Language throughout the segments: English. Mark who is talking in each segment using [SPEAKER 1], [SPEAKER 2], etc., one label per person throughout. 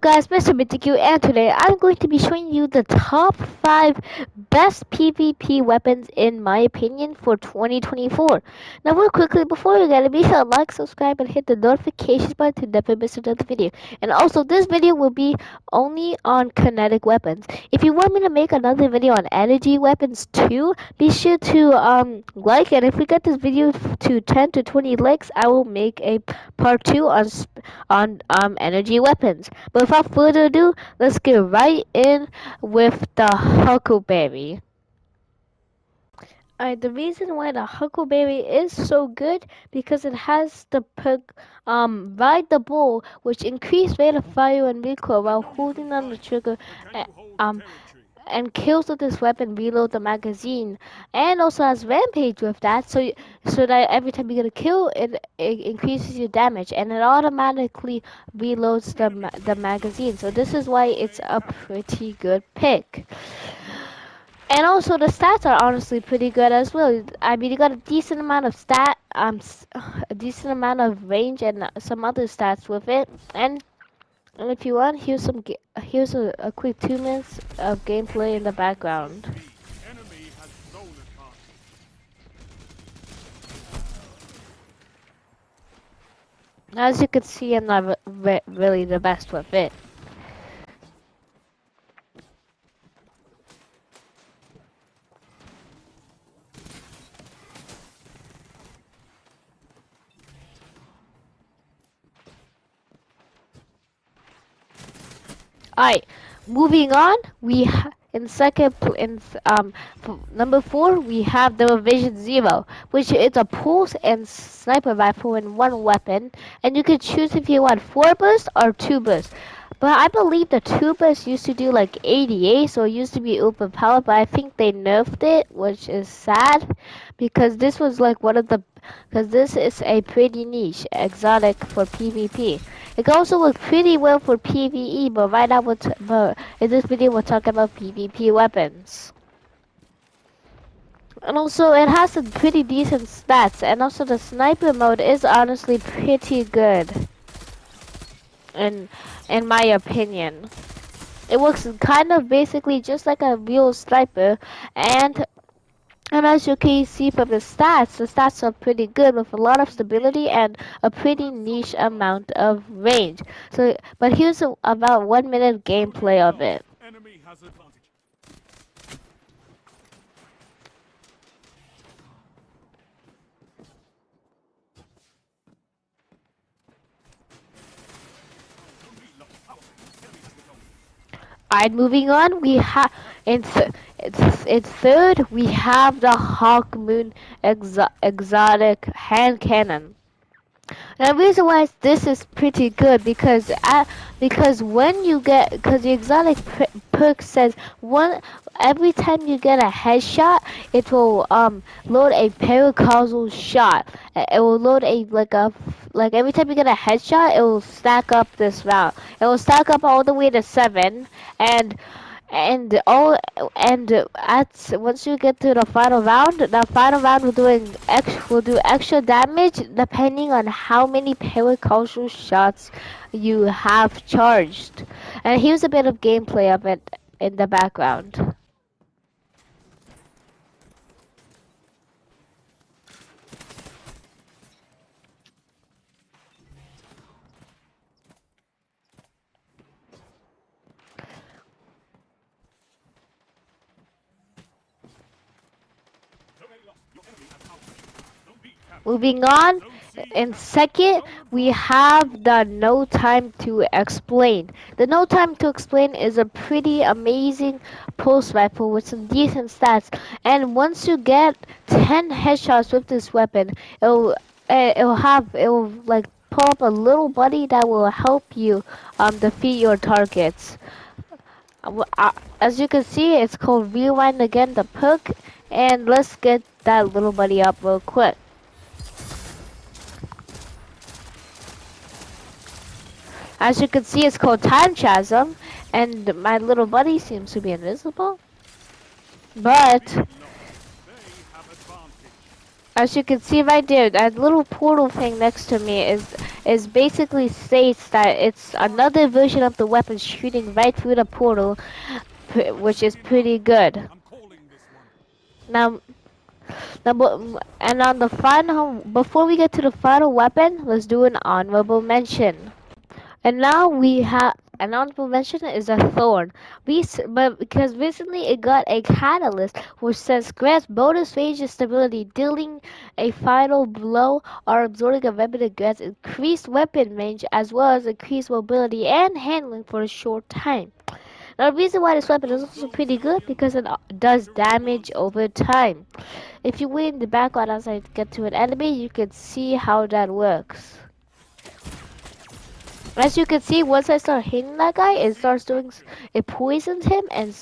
[SPEAKER 1] guys, Mr. Mythicu, and today I'm going to be showing you the top 5 best PvP weapons in my opinion for 2024. Now real quickly, before we get it, be sure to like, subscribe, and hit the notification button to never miss another video. And also, this video will be only on kinetic weapons. If you want me to make another video on energy weapons too, be sure to like, and if we get this video to 10 to 20 likes, I will make a part 2 on energy weapons. But without further ado, let's get right in with the Huckleberry. The reason why the Huckleberry is so good because it has the perk Ride the Bull, which increase rate of fire and recoil while holding down the trigger. uh, um and kills with this weapon reload the magazine, and also has rampage with that, so that every time you get a kill, it increases your damage, and it automatically reloads the magazine. So this is why it's a pretty good pick. And also the stats are honestly pretty good as well. I mean, you got a decent amount of a decent amount of range and some other stats with it. And if you want, here's a quick 2 minutes of gameplay in the background. As you can see, I'm not really the best with it. Alright, moving on, in number 4 we have the Rision Zero, which is a pulse and sniper rifle in one weapon, and you can choose if you want 4 bursts or 2 bursts. But I believe the 2 bursts used to do like 88, so it used to be overpowered, but I think they nerfed it, which is sad, because this was like because this is a pretty niche, exotic for PvP. It can also work pretty well for PvE, but right now but in this video we'll talk about PvP weapons. And also it has some pretty decent stats, and also the sniper mode is honestly pretty good. In my opinion. It works kind of basically just like a real sniper, and and as you can see from the stats are pretty good with a lot of stability and a pretty niche amount of range. So, but here's about 1 minute gameplay of it. Alright, moving on, we have it's third. We have the Hawk Moon exotic hand cannon. The reason why this is pretty good because when you get because the exotic perk says one every time you get a headshot, it will load a paracausal shot. It will load like every time you get a headshot, it will stack up this round. It will stack up all the way to 7, and at once you get to the final round will do extra damage depending on how many paracausal shots you have charged. And here's a bit of gameplay of it in the background. Moving on, in second, we have the No Time to Explain. The No Time to Explain is a pretty amazing pulse rifle with some decent stats. And once you get 10 headshots with this weapon, it'll like pull up a little buddy that will help you defeat your targets. As you can see, it's called Rewind Again, the perk. And let's get that little buddy up real quick. As you can see, it's called Time Chasm, and my little buddy seems to be invisible. But as you can see right there, that little portal thing next to me is basically states that it's another version of the weapon shooting right through the portal, which is pretty good. Now, and on the final, before we get to the final weapon, let's do an honorable mention. And now we have an honorable mention is a thorn. But because recently it got a catalyst which says grants bonus range and stability, dealing a final blow or absorbing a weapon that grants increased weapon range as well as increased mobility and handling for a short time. Now the reason why this weapon is also pretty good because it does damage over time. If you wait in the background as I get to an enemy, you can see how that works. As you can see, once I start hitting that guy, it starts doing, it poisons him and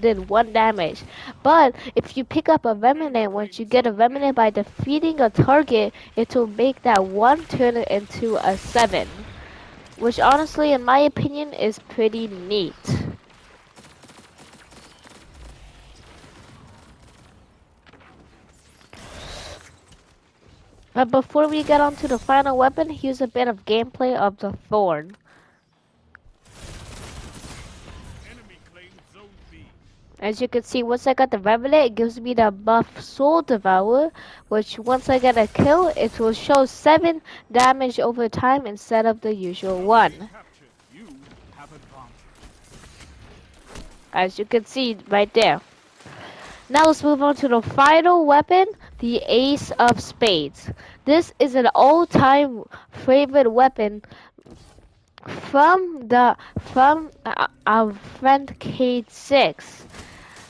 [SPEAKER 1] did 1 damage. But if you pick up a remnant, once you get a remnant by defeating a target, it will make that 1 turn it into a 7. Which honestly, in my opinion, is pretty neat. But before we get on to the final weapon, here's a bit of gameplay of the Thorn. As you can see, once I got the Revenant, it gives me the buff Soul Devourer, which once I get a kill, it will show 7 damage over time instead of the usual 1. As you can see right there. Now let's move on to the final weapon, the Ace of Spades. This is an all-time favorite weapon from our friend Cade 6.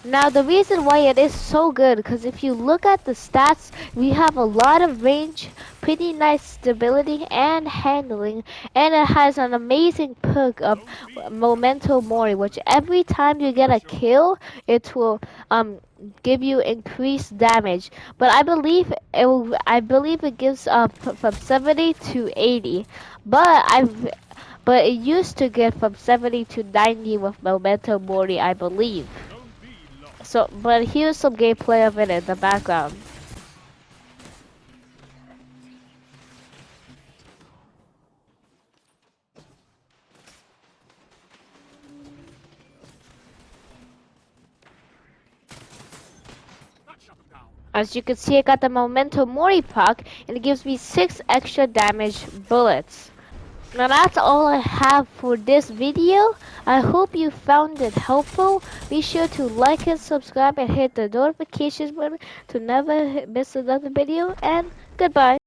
[SPEAKER 1] Now the reason why it is so good, because if you look at the stats, we have a lot of range, pretty nice stability and handling, and it has an amazing perk of Memento Mori, which every time you get a kill, it will give you increased damage. But I believe it gives from 70 to 80. But it used to get from 70 to 90 with Memento Mori, I believe. So, but here's some gameplay of it in the background. As you can see, I got the Memento Mori proc, and it gives me 6 extra damage bullets. Now that's all I have for this video. I hope you found it helpful. Be sure to like and subscribe and hit the notifications button to never miss another video, and goodbye.